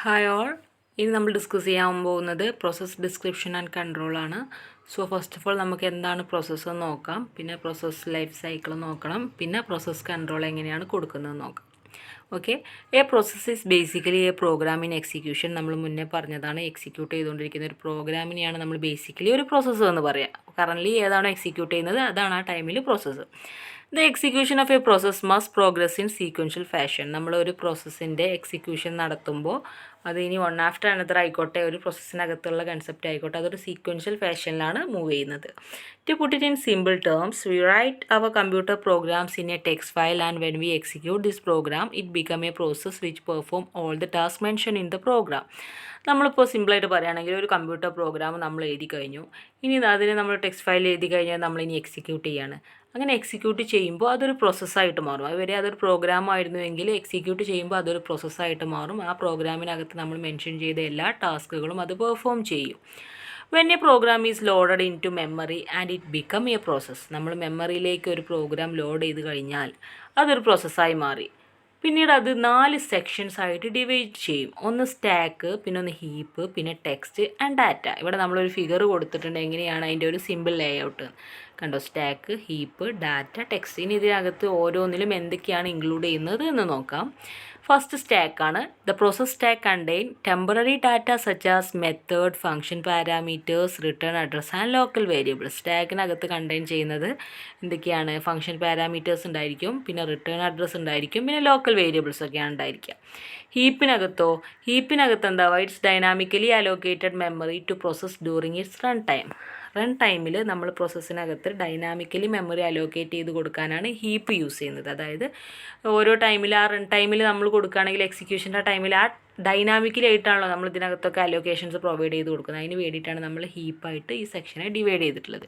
Hi all, ഇനി നമ്മൾ discuss ചെയ്യാൻ പോകുന്നത് പ്രോസസ്സ് ഡിസ്ക്രിപ്ഷൻ ആൻഡ് കൺട്രോൾ ആണ്. സോ ഫസ്റ്റ് ഓഫ് ഓൾ നമുക്ക് എന്താണ് പ്രോസസ്സ് എന്ന് നോക്കാം, പിന്നെ പ്രോസസ്സ് ലൈഫ് സൈക്കിൾ നോക്കണം, പിന്നെ പ്രോസസ്സ് കൺട്രോൾ എങ്ങനെയാണ് കൊടുക്കുന്നത് നോക്കാം. Okay, a process is basically a program in execution. നമ്മൾ മുന്നേ പറഞ്ഞതാണ്, എക്സിക്യൂട്ട് ചെയ്തുകൊണ്ടിരിക്കുന്ന ഒരു പ്രോഗ്രാമിനെയാണ് നമ്മൾ ബേസിക്കലി ഒരു പ്രോസസ്സ് എന്ന് പറയുക. കറൻ്റ്ലി ഏതാണോ എക്സിക്യൂട്ട് ചെയ്യുന്നത് അതാണ് ആ ടൈമിൽ process. The execution of a process must progress in sequential fashion. നമ്മളൊരു പ്രോസസ്സിൻ്റെ എക്സിക്യൂഷൻ നടത്തുമ്പോൾ അത് ഇനി വൺ ആഫ്റ്റർ അനദർ ആയിക്കോട്ടെ, ഒരു പ്രോസസ്സിനകത്തുള്ള കൺസെപ്റ്റ് ആയിക്കോട്ടെ, അതൊരു സീക്വൻഷ്യൽ ഫാഷനിലാണ് മൂവ് ചെയ്യുന്നത്. To put it in simple terms, we write our computer programs in a text file and when we execute this program it become a process which perform all the task mention in the program. നമ്മളിപ്പോൾ സിമ്പിളായിട്ട് പറയുകയാണെങ്കിൽ ഒരു computer program നമ്മൾ എഴുതി കഴിഞ്ഞു, ഇനി അതിന് നമ്മൾ ടെക്സ്റ്റ് ഫയൽ എഴുതി കഴിഞ്ഞാൽ നമ്മളിനി എക്സിക്യൂട്ട് ചെയ്യാണ്. അങ്ങനെ എക്സിക്യൂട്ട് ചെയ്യുമ്പോൾ അതൊരു പ്രോസസ്സായിട്ട് മാറും. അതുവരെ അതൊരു പ്രോഗ്രാമായിരുന്നുവെങ്കിൽ എക്സിക്യൂട്ട് ചെയ്യുമ്പോൾ അതൊരു പ്രോസസ്സായിട്ട് മാറും. ആ പ്രോഗ്രാമിനകത്ത് നമ്മൾ മെൻഷൻ ചെയ്ത എല്ലാ ടാസ്കുകളും അത് പെർഫോം ചെയ്യും. When a program is loaded into memory and it become a process. നമ്മൾ മെമ്മറിയിലേക്ക് ഒരു പ്രോഗ്രാം ലോഡ് ചെയ്ത് കഴിഞ്ഞാൽ അതൊരു പ്രോസസ്സായി മാറി. പിന്നീട് അത് 4 സെക്ഷൻസ് ആയിട്ട് ഡിവൈഡ് ചെയ്യും. ഒന്ന് സ്റ്റാക്ക്, പിന്നെ ഒന്ന് ഹീപ്പ്, പിന്നെ ടെക്സ്റ്റ് ആൻഡ് ഡാറ്റ. ഇവിടെ നമ്മളൊരു ഫിഗർ കൊടുത്തിട്ടുണ്ട് എങ്ങനെയാണ് അതിൻ്റെ ഒരു സിമ്പിൾ ലേ ഔട്ട് കണ്ടോ. Stack, heap, data, text. ഇനി ഇതിനകത്ത് ഓരോന്നിലും എന്തൊക്കെയാണ് ഇൻക്ലൂഡ് ചെയ്യുന്നത് എന്ന് നോക്കാം. ഫസ്റ്റ് സ്റ്റാക്കാണ്. The process stack contain temporary data such as method, function parameters, return address and local variables. സ്റ്റാക്കിനകത്ത് കണ്ടെയ്ൻ ചെയ്യുന്നത് എന്തൊക്കെയാണ്? ഫംഗ്ഷൻ പാരാമീറ്റേഴ്സ് ഉണ്ടായിരിക്കും, പിന്നെ റിട്ടേൺ അഡ്രസ് ഉണ്ടായിരിക്കും, പിന്നെ ലോക്കൽ വേരിയബിൾസ് ഒക്കെയാണ് ഉണ്ടായിരിക്കുക. ഹീപ്പിനകത്തോ? ഹീപ്പിനകത്ത് എന്താവുക? It's dynamically allocated memory to process during its run time. Run ടൈമിൽ നമ്മൾ പ്രോസസ്സിനകത്ത് ഡൈനാമിക്കലി മെമ്മറി അലോക്കേറ്റ് ചെയ്ത് കൊടുക്കാനാണ് ഹീപ്പ് യൂസ് ചെയ്യുന്നത്. അതായത് ഓരോ ടൈമിൽ ആ റൺ ടൈമിൽ നമ്മൾ കൊടുക്കുകയാണെങ്കിൽ എക്സിക്യൂഷൻ്റെ ടൈമിൽ ആ ഡൈനാമിക്കലി ആയിട്ടാണല്ലോ നമ്മൾ ഇതിനകത്തൊക്കെ അലോക്കേഷൻസ് പ്രൊവൈഡ് ചെയ്ത് കൊടുക്കുന്നത്. അതിന് വേണ്ടിയിട്ടാണ് നമ്മൾ ഹീപ്പായിട്ട് ഈ സെക്ഷനെ ഡിവൈഡ് ചെയ്തിട്ടുള്ളത്.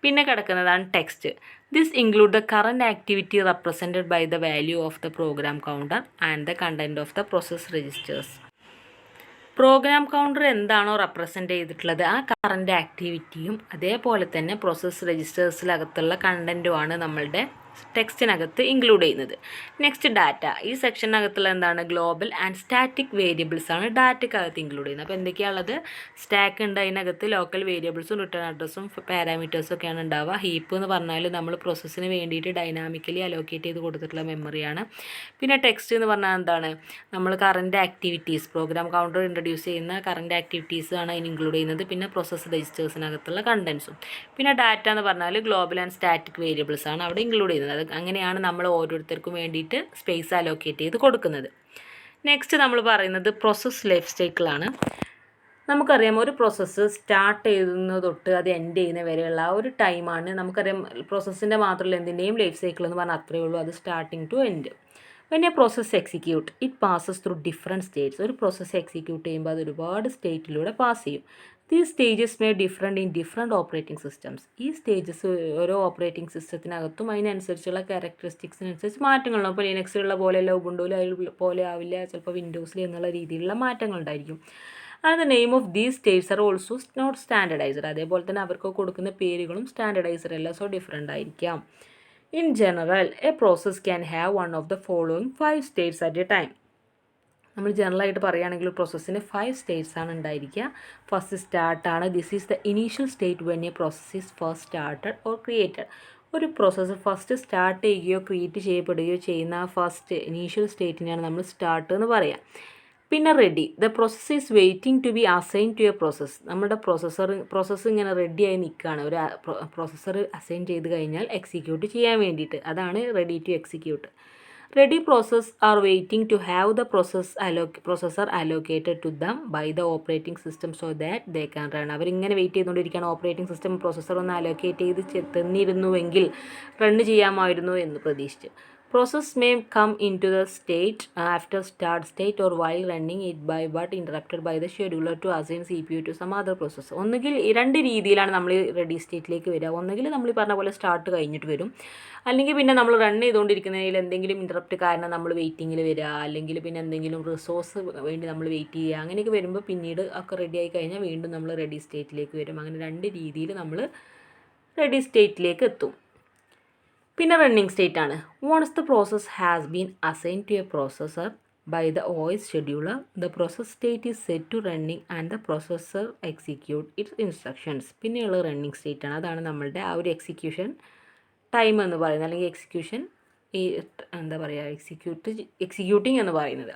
പിന്നെ കിടക്കുന്നതാണ് text. This include the current activity represented by the value of the program counter and the content of the process registers. Program counter എന്താണോ റെപ്രസെൻ്റ് ചെയ്തിട്ടുള്ളത് ആ കറൻറ്റ് ആക്ടിവിറ്റിയും അതേപോലെ തന്നെ പ്രോസസ് രജിസ്റ്റേഴ്സിനകത്തുള്ള കണ്ടൻറ്റുമാണ് നമ്മളുടെ ടെക്സ്റ്റിനകത്ത് ഇൻക്ലൂഡ് ചെയ്യുന്നത്. Next data. ഈ സെക്ഷനകത്തുള്ള എന്താണ്? ഗ്ലോബൽ ആൻഡ് സ്റ്റാറ്റിക് വേരിയബിൾസ് ആണ് ഡാറ്റയ്ക്കകത്ത് ഇൻക്ലൂഡ് ചെയ്യുന്നത്. അപ്പോൾ എന്തൊക്കെയാണുള്ളത്? സ്റ്റാക്ക് ഉണ്ട്, അതിനകത്ത് ലോക്കൽ വേരിയബിൾസും റിട്ടേൺ അഡ്രസ്സും പാരാമീറ്റേഴ്സും ഒക്കെയാണ് ഉണ്ടാവുക. ഹീപ്പ് എന്ന് പറഞ്ഞാൽ നമ്മൾ പ്രോസസ്സിന് വേണ്ടിയിട്ട് ഡൈനാമിക്കലി അലോക്കേറ്റ് ചെയ്ത് കൊടുത്തിട്ടുള്ള മെമ്മറിയാണ്. പിന്നെ ടെക്സ്റ്റ് എന്ന് പറഞ്ഞാൽ എന്താണ്? നമ്മൾ current activities, program counter introduce ചെയ്യുന്ന കറൻറ്റ് ആക്ടിവിറ്റീസ് ആണ് അതിന് ഇൻക്ലൂഡ് ചെയ്യുന്നത്. പിന്നെ പ്രോസസ് രജിസ്റ്റേഴ്സിനകത്തുള്ള കണ്ടൻസും. പിന്നെ ഡാറ്റ എന്ന് പറഞ്ഞാൽ ഗ്ലോബൽ ആൻഡ് സ്റ്റാറ്റിക് വേരിയബിൾസ് ആണ് അവിടെ ഇൻക്ലൂഡ് ചെയ്യുന്നത്. അത് അങ്ങനെയാണ് നമ്മൾ ഓരോരുത്തർക്കും വേണ്ടിയിട്ട് സ്പേസ് അലോക്കേറ്റ് ചെയ്ത് കൊടുക്കുന്നത്. നെക്സ്റ്റ് നമ്മൾ പറയുന്നത് പ്രോസസ് ലൈഫ് സൈക്കിളാണ്. നമുക്കറിയാം ഒരു പ്രോസസ്സ് സ്റ്റാർട്ട് ചെയ്യുന്നത് തൊട്ട് അത് എൻഡ് ചെയ്യുന്ന വരെയുള്ള ആ ഒരു ടൈമാണ് നമുക്കറിയാം. പ്രോസസ്സിൻ്റെ മാത്രമല്ല എന്തിൻ്റെയും ലൈഫ് സൈക്കിൾ എന്ന് പറഞ്ഞാൽ അത്രയേ ഉള്ളൂ. അത് starting to end. When a process execute it passes through different states. ഒരു പ്രോസസ്സ് എക്സിക്യൂട്ട് ചെയ്യുമ്പോൾ അത് ഒരുപാട് സ്റ്റേറ്റിലൂടെ പാസ് ചെയ്യും. These stages may different in different operating systems. ഈ സ്റ്റേജസ് ഓരോ ഓപ്പറേറ്റിംഗ് സിസ്റ്റത്തിനകത്തും അതിനനുസരിച്ചുള്ള ക്യാരക്ടറിസ്റ്റിക്സിനനുസരിച്ച് മാറ്റങ്ങളുണ്ടാവും. ഇപ്പോൾ ലിനക്സിലുള്ള പോലെയല്ല ഉബുണ്ടുവിൽ പോലെ ആവില്ല, ചിലപ്പോൾ വിൻഡോസിൽ എന്നുള്ള രീതിയിലുള്ള മാറ്റങ്ങളുണ്ടായിരിക്കും. And the name of these states are also not standardized. അതേപോലെ തന്നെ അവർക്ക് കൊടുക്കുന്ന പേരുകളും സ്റ്റാൻഡർഡൈസ്ഡ് അല്ല, സോ ഡിഫറെൻ്റ് ആയിരിക്കാം. In general, a process can have one of the following 5 states at a time. നമ്മൾ ജനറലായിട്ട് പറയുകയാണെങ്കിൽ പ്രോസസ്സിന് 5 സ്റ്റേറ്റ്സ് ആണ് ഉണ്ടായിരിക്കുക. ഫസ്റ്റ് സ്റ്റാർട്ടാണ്. This is the initial state when a process is first started or created. ഒരു process first start ചെയ്യുകയോ create ചെയ്യപ്പെടുകയോ ചെയ്യുന്ന ആ ഫസ്റ്റ് ഇനീഷ്യൽ സ്റ്റേറ്റിനെയാണ് നമ്മൾ സ്റ്റാർട്ട് എന്ന് പറയുക. പിന്നെ ready. The process is waiting to be assign to a process. നമ്മുടെ പ്രോസസ്സ് ഇങ്ങനെ റെഡിയായി നിൽക്കുകയാണ്. ഒരു പ്രോസസ്സർ അസൈൻ ചെയ്ത് കഴിഞ്ഞാൽ എക്സിക്യൂട്ട് ചെയ്യാൻ വേണ്ടിയിട്ട്. അതാണ് ready to execute. Ready process are waiting to have the processor allocated to them by the operating system so that they can run. അവരിങ്ങനെ വെയിറ്റ് ചെയ്തുകൊണ്ടിരിക്കുകയാണ്. ഓപ്പറേറ്റിംഗ് സിസ്റ്റം പ്രോസസ്സർ ഒന്ന് അലോക്കേറ്റ് ചെയ്ത് തന്നിരുന്നുവെങ്കിൽ റണ്ണ് ചെയ്യാമായിരുന്നു എന്ന് പ്രതീക്ഷിച്ച്. Process may come into the state after start state or while running it by but interrupted by the scheduler to assign CPU to some other process. ഒന്നുകിൽ 2 രീതിയിലാണ് നമ്മൾ ready സ്റ്റേറ്റിലേക്ക് വരിക. ഒന്നുകിൽ നമ്മൾ പറഞ്ഞ പോലെ സ്റ്റാർട്ട് കഴിഞ്ഞിട്ട് വരും, അല്ലെങ്കിൽ പിന്നെ നമ്മൾ റൺ ചെയ്തുകൊണ്ടിരിക്കുന്നതിൽ എന്തെങ്കിലും ഇൻറ്ററപ്റ്റ് കാരണം നമ്മൾ വെയിറ്റിങ്ങിൽ വരിക, അല്ലെങ്കിൽ പിന്നെ എന്തെങ്കിലും റിസോഴ്സ് വേണ്ടി നമ്മൾ വെയിറ്റ് ചെയ്യുക. അങ്ങനെയൊക്കെ വരുമ്പോൾ പിന്നീട് ഒക്കെ റെഡി ആയി കഴിഞ്ഞാൽ വീണ്ടും നമ്മൾ റെഡി സ്റ്റേറ്റിലേക്ക് വരും. അങ്ങനെ 2 രീതിയിൽ നമ്മൾ റെഡി സ്റ്റേറ്റിലേക്ക് എത്തും. പിന്നെ റണ്ണിങ് സ്റ്റേറ്റ് ആണ്. Once the process has been assign to a processor by the OS scheduler, the process state is set to running and the processor execute its instructions. പിന്നെയുള്ള റണ്ണിങ് സ്റ്റേറ്റ് ആണ്. അതാണ് നമ്മളുടെ ആ ഒരു എക്സിക്യൂഷൻ ടൈം എന്ന് പറയുന്നത്, അല്ലെങ്കിൽ എക്സിക്യൂഷൻ ഈ എന്താ പറയുക എക്സിക്യൂട്ടിംഗ് എന്ന് പറയുന്നത്.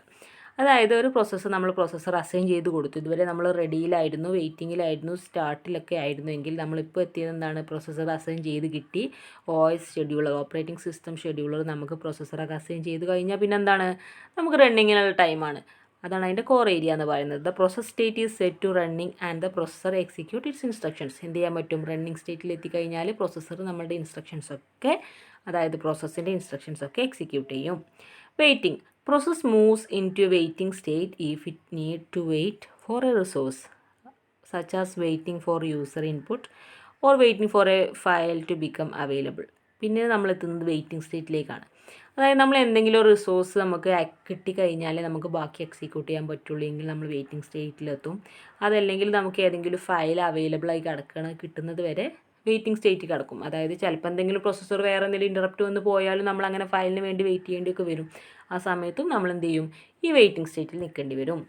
അതായത് ഒരു പ്രൊസസ്സർ അസൈൻ ചെയ്ത് കൊടുത്തു. ഇതുവരെ നമ്മൾ റെഡിയിലായിരുന്നു, വെയിറ്റിങ്ങിലായിരുന്നു, സ്റ്റാർട്ടിലൊക്കെ ആയിരുന്നു എങ്കിൽ നമ്മളിപ്പോൾ എത്തിയത് എന്താണ്, പ്രൊസസ്സർ അസൈൻ ചെയ്ത് കിട്ടി. OS scheduler, operating system scheduler നമുക്ക് പ്രൊസസ്സറൊക്കെ അസൈൻ ചെയ്ത് കഴിഞ്ഞാൽ പിന്നെ എന്താണ്, നമുക്ക് റണ്ണിങ്ങിനുള്ള ടൈമാണ്. അതാണ് അതിൻ്റെ കോർ ഏരിയ എന്ന് പറയുന്നത്. The process state is set to running and the processor execute its instructions. എന്ത് ചെയ്യാൻ പറ്റും, റണ്ണിങ് സ്റ്റേറ്റിൽ എത്തിക്കഴിഞ്ഞാൽ പ്രൊസസ്സർ നമ്മളുടെ ഇൻസ്ട്രക്ഷൻസൊക്കെ, അതായത് പ്രോസസ്സിൻ്റെ ഇൻസ്ട്രക്ഷൻസൊക്കെ എക്സിക്യൂട്ട് ചെയ്യും. Waiting, process moves into a waiting state if it need to wait for a resource, such as waiting for user input or waiting for a file to become available. പിന്നെ നമ്മൾ എത്തുന്നത് waiting സ്റ്റേറ്റിലേക്കാണ്. അതായത് നമ്മൾ എന്തെങ്കിലും ഒരു resource നമുക്ക് കിട്ടിക്കഴിഞ്ഞാലേ നമുക്ക് ബാക്കി എക്സിക്യൂട്ട് ചെയ്യാൻ പറ്റുള്ളൂ എങ്കിൽ നമ്മൾ വെയിറ്റിംഗ് സ്റ്റേറ്റിലെത്തും. അതല്ലെങ്കിൽ നമുക്ക് ഏതെങ്കിലും ഫയൽ അവൈലബിൾ ആയി കിട്ടുന്നത് വരെ വെയിറ്റിംഗ് സ്റ്റേറ്റ് കിടക്കും. അതായത് ചിലപ്പോൾ എന്തെങ്കിലും പ്രൊസസ്സർ വേറെ എന്തെങ്കിലും ഇൻറ്ററപ്റ്റ് വന്ന് പോയാലും നമ്മൾ അങ്ങനെ ഫയലിന് വേണ്ടി വെയിറ്റ് ചെയ്യേണ്ടിയൊക്കെ വരും. ആ സമയത്തും നമ്മൾ എന്ത് ചെയ്യും, ഈ വെയിറ്റിംഗ് സ്റ്റേറ്റിൽ നിൽക്കേണ്ടി വരും.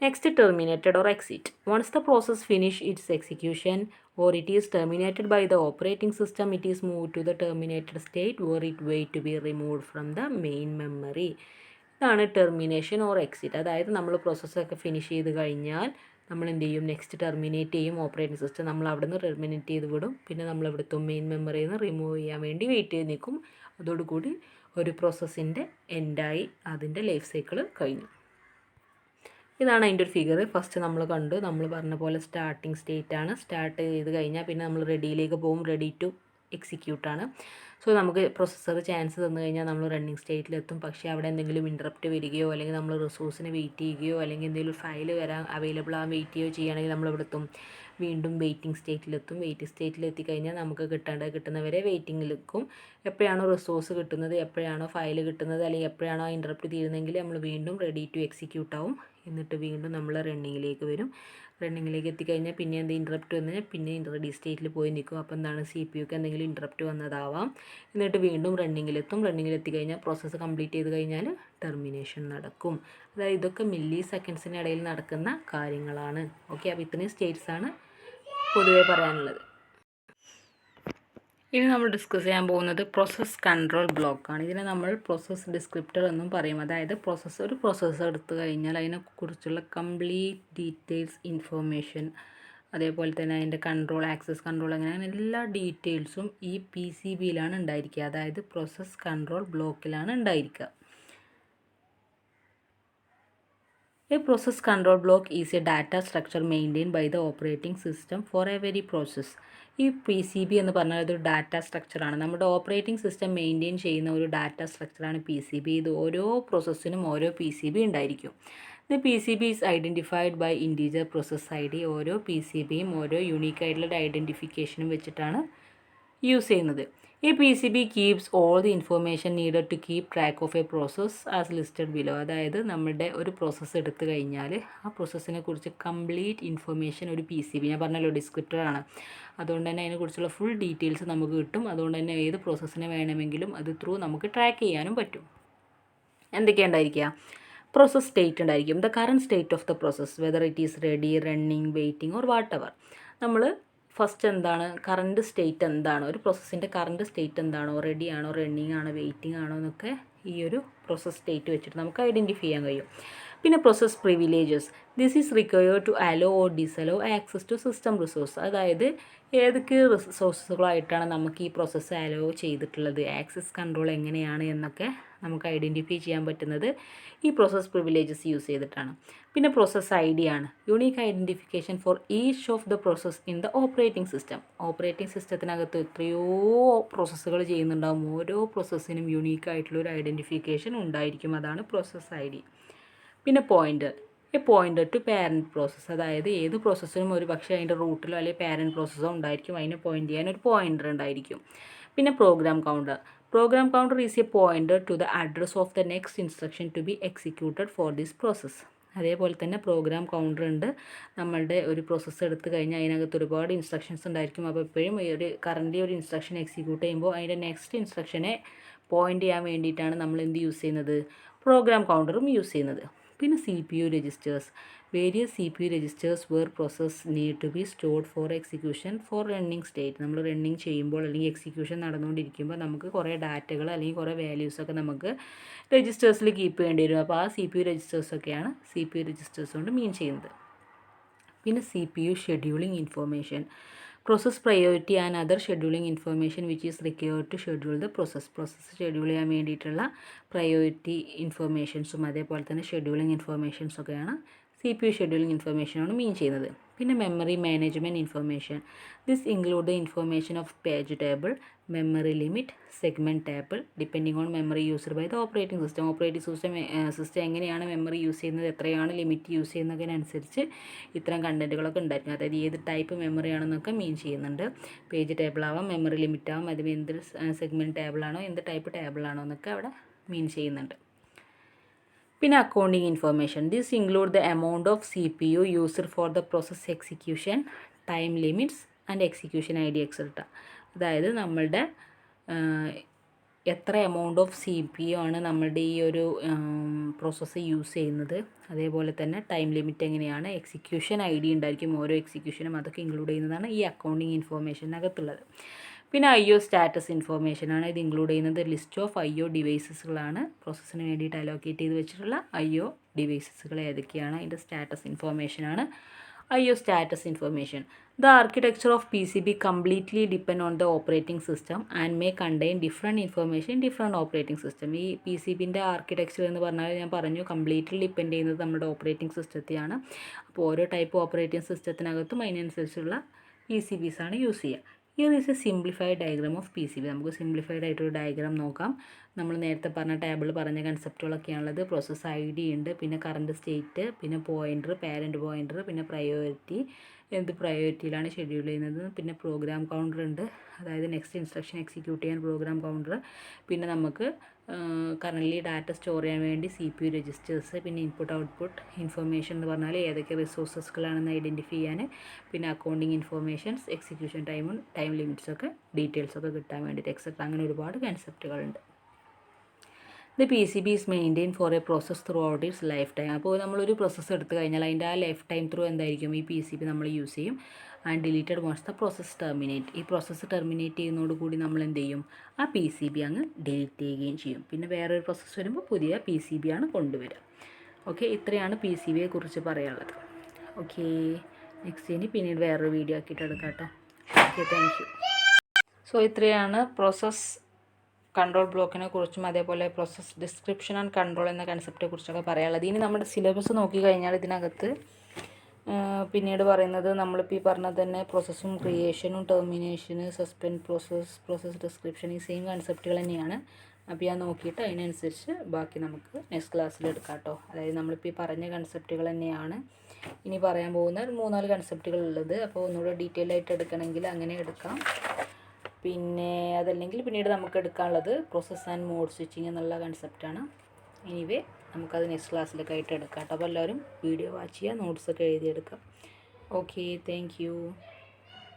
Next, terminated or exit. Once the process finish its execution or it is terminated by the operating system, it is move to the terminated state where it wait to be removed from the main memory. ഇതാണ് termination or exit. അതായത് നമ്മൾ പ്രോസസ്സൊക്കെ finish ചെയ്ത് കഴിഞ്ഞാൽ നമ്മൾ എന്ത് ചെയ്യും, next terminate ചെയ്യും. ഓപ്പറേറ്റിംഗ് സിസ്റ്റം നമ്മൾ അവിടെ നിന്ന് ടെർമിനേറ്റ് ചെയ്ത് വിടും. പിന്നെ നമ്മൾ ഇവിടുത്തെ മെയിൻ മെമ്മറിയിൽ നിന്ന് റിമൂവ് ചെയ്യാൻ വേണ്ടി വെയിറ്റ് ചെയ്ത് നിൽക്കും. അതോടുകൂടി ഒരു പ്രോസസ്സിൻ്റെ എൻഡായി, അതിൻ്റെ ലൈഫ് സൈക്കിൾ കഴിഞ്ഞു. ഇതാണ് അതിൻ്റെ ഒരു ഫിഗർ. ഫസ്റ്റ് നമ്മൾ കണ്ടു, നമ്മൾ പറഞ്ഞ പോലെ സ്റ്റാർട്ടിങ് സ്റ്റേറ്റ് ആണ്. സ്റ്റാർട്ട് ചെയ്ത് കഴിഞ്ഞാൽ പിന്നെ നമ്മൾ റെഡിയിലേക്ക് പോകും, റെഡി ടു എക്സിക്യൂട്ടാണ്. സോ നമുക്ക് പ്രൊസസ്സർ ചാൻസ് തന്നു കഴിഞ്ഞാൽ നമ്മൾ റണ്ണിങ് സ്റ്റേറ്റിലെത്തും. പക്ഷേ അവിടെ എന്തെങ്കിലും ഇൻറ്ററപ്റ്റ് വരികയോ അല്ലെങ്കിൽ നമ്മൾ റിസോഴ്സിന് വെയിറ്റ് ചെയ്യുകയോ അല്ലെങ്കിൽ എന്തെങ്കിലും ഫയൽ വരാൻ അവൈലബിൾ ആകാൻ വെയിറ്റ് ചെയ്യുകയോ ചെയ്യുകയാണെങ്കിൽ നമ്മളിവിടെ എത്തും, വീണ്ടും വെയിറ്റിംഗ് സ്റ്റേറ്റിലെത്തും. വെയിറ്റിംഗ് സ്റ്റേറ്റിലെത്തി കഴിഞ്ഞാൽ നമുക്ക് കിട്ടുന്നവരെ വെയിറ്റിങ്ങിലെത്തും. എപ്പോഴാണോ റിസോഴ്സ് കിട്ടുന്നത്, എപ്പോഴാണോ ഫയൽ കിട്ടുന്നത്, അല്ലെങ്കിൽ എപ്പോഴാണോ ഇൻറ്ററപ്റ്റ് തീരുന്നതെങ്കിൽ നമ്മൾ വീണ്ടും റെഡി ടു എക്സിക്യൂട്ട് ആവും. എന്നിട്ട് വീണ്ടും നമ്മൾ റണ്ണിങ്ങിലേക്ക് വരും. റണ്ണിങ്ങിലേക്ക് എത്തിക്കഴിഞ്ഞാൽ പിന്നെ എന്ത് ഇൻറ്ററപ്റ്റ് വന്നു കഴിഞ്ഞാൽ പിന്നെ റെഡി സ്റ്റേറ്റിൽ പോയി നിൽക്കും. അപ്പോൾ എന്താണ്, CPU-ക്ക് എന്തെങ്കിലും ഇൻറ്ററപ്റ്റ് വന്നതാവാം. എന്നിട്ട് വീണ്ടും റണ്ണിങ്ങിലെത്തും. റണ്ണിങ്ങിലെത്തിക്കഴിഞ്ഞാൽ പ്രോസസ്സ് കംപ്ലീറ്റ് ചെയ്ത് കഴിഞ്ഞാൽ ടെർമിനേഷൻ നടക്കും. അതായത് ഇതൊക്കെ മില്ലി സെക്കൻഡ്സിനിടയിൽ നടക്കുന്ന കാര്യങ്ങളാണ്. ഓക്കെ, അപ്പോൾ ഇത്രയും സ്റ്റേറ്റ്സാണ് പൊതുവേ പറയാനുള്ളത്. ഇനി നമ്മൾ ഡിസ്കസ് ചെയ്യാൻ പോകുന്നത് പ്രോസസ് കൺട്രോൾ ബ്ലോക്കാണ്. ഇതിനെ നമ്മൾ പ്രോസസ് ഡിസ്ക്രിപ്റ്റർ എന്നും പറയും. അതായത് ഒരു പ്രോസസ്സർ എടുത്തു കഴിഞ്ഞാൽ അതിനെക്കുറിച്ചുള്ള കംപ്ലീറ്റ് ഡീറ്റെയിൽസ് ഇൻഫോർമേഷൻ, അതേപോലെ തന്നെ അതിൻ്റെ കൺട്രോൾ, ആക്സസ് കൺട്രോൾ, അങ്ങനെ എല്ലാ ഡീറ്റെയിൽസും ഈ PCBയിലാണ് ഉണ്ടായിരിക്കുക. അതായത് പ്രോസസ് കൺട്രോൾ ബ്ലോക്കിലാണ് ഉണ്ടായിരിക്കുക. A process control block is a data structure maintained by the operating system for every process. ഈ PCB എന്ന് പറഞ്ഞാൽ ഇതൊരു ഡാറ്റ സ്ട്രക്ചറാണ്. നമ്മുടെ ഓപ്പറേറ്റിംഗ് സിസ്റ്റം മെയിൻറ്റെയിൻ ചെയ്യുന്ന ഒരു ഡാറ്റ സ്ട്രക്ചറാണ് PCB. ഇത് ഓരോ പ്രോസസ്സിനും ഓരോ PCB ഉണ്ടായിരിക്കും. The PCB is identified by integer process ID. ഓരോ PCBയും ഓരോ യൂണീക്ക് ആയിട്ടുള്ള ഒരു ഐഡൻറ്റിഫിക്കേഷനും വെച്ചിട്ടാണ് യൂസ് ചെയ്യുന്നത്. ഈ PCB keeps all the information needed to keep track of a process as listed below. അതായത് നമ്മുടെ ഒരു പ്രോസസ്സ് എടുത്തു കഴിഞ്ഞാൽ ആ പ്രോസസ്സിനെ കുറിച്ച് കംപ്ലീറ്റ് ഇൻഫർമേഷൻ ഒരു PCB, ഞാൻ പറഞ്ഞല്ലോ ഡിസ്ക്രിപ്റ്ററാണ്, അതുകൊണ്ട് തന്നെ അതിനെക്കുറിച്ചുള്ള ഫുൾ ഡീറ്റെയിൽസ് നമുക്ക് കിട്ടും. അതുകൊണ്ട് തന്നെ ഏത് പ്രോസസ്സിനെ വേണമെങ്കിലും അത് ത്രൂ നമുക്ക് ട്രാക്ക് ചെയ്യാനും പറ്റും. എന്തൊക്കെയാണ് ഉണ്ടായിരിക്കുക, പ്രോസസ് സ്റ്റേറ്റ് ഉണ്ടായിരിക്കും. The current state of the process, whether it is ready, running, waiting or what ever. നമ്മൾ ഫസ്റ്റ് എന്താണ്, കറണ്ട് സ്റ്റേറ്റ് എന്താണ്, ഒരു പ്രോസസ്സിൻ്റെ കറണ്ട് സ്റ്റേറ്റ് എന്താണോ, റെഡി ആണോ, റണ്ണിങ് ആണോ, വെയിറ്റിംഗ് ആണോ എന്നൊക്കെ ഈ ഒരു പ്രോസസ് സ്റ്റേറ്റ് വെച്ചിട്ട് നമുക്ക് ഐഡൻറ്റിഫൈ ചെയ്യാൻ കഴിയും. പിന്നെ process privileges, this is required to allow or disallow access to system resource. അതായത് ഏതൊക്കെ റിസോഴ്സുകളായിട്ടാണ് നമുക്ക് ഈ പ്രോസസ്സ് അലോ ചെയ്തിട്ടുള്ളത്, ആക്സസ് കൺട്രോൾ എങ്ങനെയാണ് എന്നൊക്കെ നമുക്ക് ഐഡൻറ്റിഫൈ ചെയ്യാൻ പറ്റുന്നത് ഈ പ്രോസസ് പ്രിവിലേജസ് യൂസ് ചെയ്തിട്ടാണ്. പിന്നെ പ്രോസസ് ID ആണ്, unique identification for each of the process in the operating system. Operating സിസ്റ്റത്തിനകത്ത് എത്രയോ പ്രോസസ്സുകൾ ചെയ്യുന്നുണ്ടാകും, ഓരോ പ്രോസസ്സിനും യൂണീക്ക് ആയിട്ടുള്ള ഒരു ഐഡൻറ്റിഫിക്കേഷൻ ഉണ്ടായിരിക്കും. അതാണ് പ്രോസസ് ID. പിന്നെ pointer, a pointer to parent process. അതായത് ഏത് പ്രോസസ്സിനും ഒരു പക്ഷേ അതിൻ്റെ റൂട്ടിലോ അല്ലെങ്കിൽ പാരൻറ്റ് പ്രോസസ്സോ ഉണ്ടായിരിക്കും, അതിനെ പോയിൻ്റ് ചെയ്യാൻ ഒരു പോയിൻ്റർ ഉണ്ടായിരിക്കും. പിന്നെ program counter, program counter is a pointer to the address of the next instruction to be executed for this process. അതേപോലെ തന്നെ പ്രോഗ്രാം കൗണ്ടർ ഉണ്ട്. നമ്മളുടെ ഒരു പ്രോസസ്സ് എടുത്തു കഴിഞ്ഞാൽ അതിനകത്ത് ഒരുപാട് ഇൻസ്ട്രക്ഷൻസ് ഉണ്ടായിരിക്കും. അപ്പോൾ എപ്പോഴും കറൻ്റ് ഒരു ഇൻസ്ട്രക്ഷൻ എക്സിക്യൂട്ട് ചെയ്യുമ്പോൾ അതിൻ്റെ നെക്സ്റ്റ് ഇൻസ്ട്രക്ഷനെ പോയിൻ്റ് ചെയ്യാൻ വേണ്ടിയിട്ടാണ് നമ്മൾ എന്ത് യൂസ് ചെയ്യുന്നത്, പ്രോഗ്രാം കൗണ്ടറും യൂസ് ചെയ്യുന്നത്. പിന്നെ CPU registers. Various CPU registers where process need to be stored for execution for running state. നമ്മൾ റണ്ണിങ് ചെയ്യുമ്പോൾ അല്ലെങ്കിൽ എക്സിക്യൂഷൻ നടന്നുകൊണ്ടിരിക്കുമ്പോൾ നമുക്ക് കുറേ ഡാറ്റകൾ അല്ലെങ്കിൽ കുറേ വാല്യൂസൊക്കെ നമുക്ക് രജിസ്റ്റേഴ്സിൽ കീപ്പ് ചെയ്യേണ്ടി വരും. അപ്പോൾ ആ CPU രജിസ്റ്റേഴ്സൊക്കെയാണ് CPU രജിസ്റ്റേഴ്സ് കൊണ്ട് മീൻ ചെയ്യുന്നത്. പിന്നെ CPU scheduling information. Process priority and other scheduling information which is required to schedule the process schedule ചെയ്യാൻ വേണ്ടിയിട്ടുള്ള പ്രയോറിറ്റി ഇൻഫർമേഷൻസും അതേപോലെ തന്നെ ഷെഡ്യൂളിംഗ് ഇൻഫർമേഷൻസൊക്കെയാണ് CPU ഷെഡ്യൂളിംഗ് ഇൻഫർമേഷനാണ് മീൻ ചെയ്യുന്നത്. പിന്നെ memory management information. This include the information of page table, memory limit, segment table depending on memory used by the operating system. System എങ്ങനെയാണ് മെമ്മറി യൂസ് ചെയ്യുന്നത്, എത്രയാണ് ലിമിറ്റ് യൂസ് ചെയ്യുന്നതിനനുസരിച്ച് ഇത്തരം കണ്ടൻറ്റുകളൊക്കെ ഉണ്ടായിരിക്കും. അതായത് ഏത് ടൈപ്പ് മെമ്മറി ആണെന്നൊക്കെ മീൻ ചെയ്യുന്നുണ്ട്. പേജ് ടേബിൾ ആവാം, മെമ്മറി ലിമിറ്റ് ആവാം, അതിൽ എന്ത് സെഗ്മെൻറ്റ് ടേബിളാണോ എന്ത് ടൈപ്പ് ടേബിളാണോ എന്നൊക്കെ അവിടെ മീൻ ചെയ്യുന്നുണ്ട്. പിന്നെ accounting information. This include the amount of CPU used for the process execution, time limits and execution ID etcetera. അതായത് നമ്മളുടെ എത്ര എമൗണ്ട് ഓഫ് CPU ആണ് നമ്മളുടെ ഈ ഒരു പ്രോസസ്സ് യൂസ് ചെയ്യുന്നത്, അതേപോലെ തന്നെ ടൈം ലിമിറ്റ് എങ്ങനെയാണ്, എക്സിക്യൂഷൻ ID ഉണ്ടായിരിക്കും ഓരോ എക്സിക്യൂഷനും, അതൊക്കെ ഇൻക്ലൂഡ് ചെയ്യുന്നതാണ് ഈ അക്കൗണ്ടിങ് ഇൻഫോർമേഷനകത്തുള്ളത്. പിന്നെ IO സ്റ്റാറ്റസ് ഇൻഫോർമേഷനാണ്. ഇത് ഇൻക്ലൂഡ് ചെയ്യുന്നത് ലിസ്റ്റ് ഓഫ് IO ഡിവൈസസുകളാണ്. പ്രോസസ്സിന് വേണ്ടിയിട്ട് അലോക്കേറ്റ് ചെയ്ത് വെച്ചിട്ടുള്ള IO ഡിവൈസസുകൾ ഏതൊക്കെയാണ്, അതിൻ്റെ സ്റ്റാറ്റസ് ഇൻഫോർമേഷനാണ് IO status information. The architecture of PCB completely depend on the operating system and may contain different information different operating system. ഈ PCBൻ്റെ ആർക്കിടെക്ചർ എന്ന് പറഞ്ഞാൽ ഞാൻ പറഞ്ഞു കംപ്ലീറ്റ്ലി ഡിപ്പെൻഡ് ചെയ്യുന്നത് നമ്മുടെ ഓപ്പറേറ്റിംഗ് സിസ്റ്റത്തെയാണ്. അപ്പോൾ ഓരോ ടൈപ്പ് ഓപ്പറേറ്റിംഗ് സിസ്റ്റത്തിനകത്തും അതിനനുസരിച്ചുള്ള PCBs ആണ് യൂസ് ചെയ്യുക. Here is A simplified diagram of PCB. നമുക്ക് സിംപ്ലിഫൈഡ് ആയിട്ടൊരു ഡയഗ്രാം നോക്കാം. നമ്മൾ നേരത്തെ പറഞ്ഞ ടേബിൾ പറഞ്ഞ കൺസെപ്റ്റുകളൊക്കെയാണുള്ളത്. പ്രോസസ് ID ഉണ്ട്, പിന്നെ കറണ്ട് സ്റ്റേറ്റ്, പിന്നെ പോയിൻ്റർ, പാരൻറ്റ് പോയിൻ്റർ, പിന്നെ പ്രയോറിറ്റി, എന്ത് പ്രയോറിറ്റിയിലാണ് ഷെഡ്യൂൾ ചെയ്യുന്നത്, പിന്നെ പ്രോഗ്രാം കൗണ്ടർ ഉണ്ട്, അതായത് നെക്സ്റ്റ് ഇൻസ്ട്രക്ഷൻ എക്സിക്യൂട്ട് ചെയ്യാൻ പ്രോഗ്രാം കൗണ്ടർ, പിന്നെ നമുക്ക് കറൻ്റ്ലി ഡാറ്റ സ്റ്റോർ ചെയ്യാൻ വേണ്ടി CPU രജിസ്റ്റേഴ്സ്, പിന്നെ ഇൻപുട്ട് ഔട്ട്പുട്ട് ഇൻഫർമേഷൻ എന്ന് പറഞ്ഞാൽ ഏതൊക്കെ റിസോഴ്സസുകളാണെന്ന് ഐഡൻറ്റിഫൈ ചെയ്യാൻ, പിന്നെ അക്കൗണ്ടിങ് ഇൻഫർമേഷൻസ്, എക്സിക്യൂഷൻ ടൈമും ടൈം ലിമിറ്റ്സൊക്കെ ഡീറ്റെയിൽസൊക്കെ കിട്ടാൻ വേണ്ടിയിട്ട് എക്സെട്ര. അങ്ങനെ ഒരുപാട് കൺസെപ്റ്റുകളുണ്ട്. The PCB is maintain for a process throughout it's life time. അപ്പോൾ നമ്മളൊരു പ്രോസസ്സ് എടുത്തു കഴിഞ്ഞാൽ അതിൻ്റെ ആ ലൈഫ് ടൈം ത്രൂ എന്തായിരിക്കും ഈ PCB നമ്മൾ യൂസ് ചെയ്യും. And deleted once the process terminate. ഈ പ്രോസസ്സ് ടെർമിനേറ്റ് ചെയ്യുന്നതോടുകൂടി നമ്മൾ എന്ത് ചെയ്യും, ആ PCB അങ്ങ് ഡിലീറ്റ് ചെയ്യുകയും ചെയ്യും. പിന്നെ വേറൊരു പ്രോസസ്സ് വരുമ്പോൾ പുതിയ PCB ആണ് കൊണ്ടുവരിക. ഓക്കെ, ഇത്രയാണ് PCBയെ കുറിച്ച് പറയാനുള്ളത്. ഓക്കെ, നെക്സ്റ്റ് ഇനി പിന്നീട് വേറൊരു വീഡിയോ ആക്കിയിട്ട് എടുക്കാം കേട്ടോ. Okay, thank U. സോ ഇത്രയാണ് പ്രോസസ് കൺട്രോൾ ബ്ലോക്കിനെ കുറിച്ചും അതേപോലെ പ്രോസസ് ഡിസ്ക്രിപ്ഷൻ ആൻഡ് കൺട്രോൾ എന്ന കൺസെപ്റ്റിനെ കുറിച്ചൊക്കെ പറയാനുള്ളത്. ഇനി നമ്മുടെ സിലബസ് നോക്കിക്കഴിഞ്ഞാൽ ഇതിനകത്ത് പിന്നീട് പറയുന്നത് നമ്മളിപ്പോൾ ഈ പറഞ്ഞത് തന്നെ പ്രോസസ്സും ക്രിയേഷനും ടെർമിനേഷന്, സസ്പെൻഡ് പ്രോസസ് ഡിസ്ക്രിപ്ഷൻ, ഈ സെയിം കൺസെപ്റ്റുകൾ തന്നെയാണ്. അപ്പോൾ ഞാൻ നോക്കിയിട്ട് അതിനനുസരിച്ച് ബാക്കി നമുക്ക് നെക്സ്റ്റ് ക്ലാസ്സിൽ എടുക്കാം കേട്ടോ. അതായത് നമ്മളിപ്പോൾ ഈ പറഞ്ഞ കൺസെപ്റ്റുകൾ തന്നെയാണ് ഇനി പറയാൻ പോകുന്ന 3-4 കൺസെപ്റ്റുകൾ ഉള്ളത്. അപ്പോൾ ഒന്നുകൂടെ ഡീറ്റെയിൽ ആയിട്ട് എടുക്കണമെങ്കിൽ അങ്ങനെ എടുക്കാം. പിന്നെ അതല്ലെങ്കിൽ പിന്നീട് നമുക്ക് എടുക്കാനുള്ളത് പ്രോസസ് ആൻഡ് മോഡ് സ്വിച്ചിങ് എന്നുള്ള കൺസെപ്റ്റാണ്. എനിവേ നമുക്കത് നെക്സ്റ്റ് ക്ലാസ്സിലൊക്കെ ആയിട്ട് എടുക്കാം കേട്ടോ. അപ്പോൾ എല്ലാവരും വീഡിയോ വാച്ച് ചെയ്യുക, നോട്ട്സൊക്കെ എഴുതിയെടുക്കാം. Okay, thank U.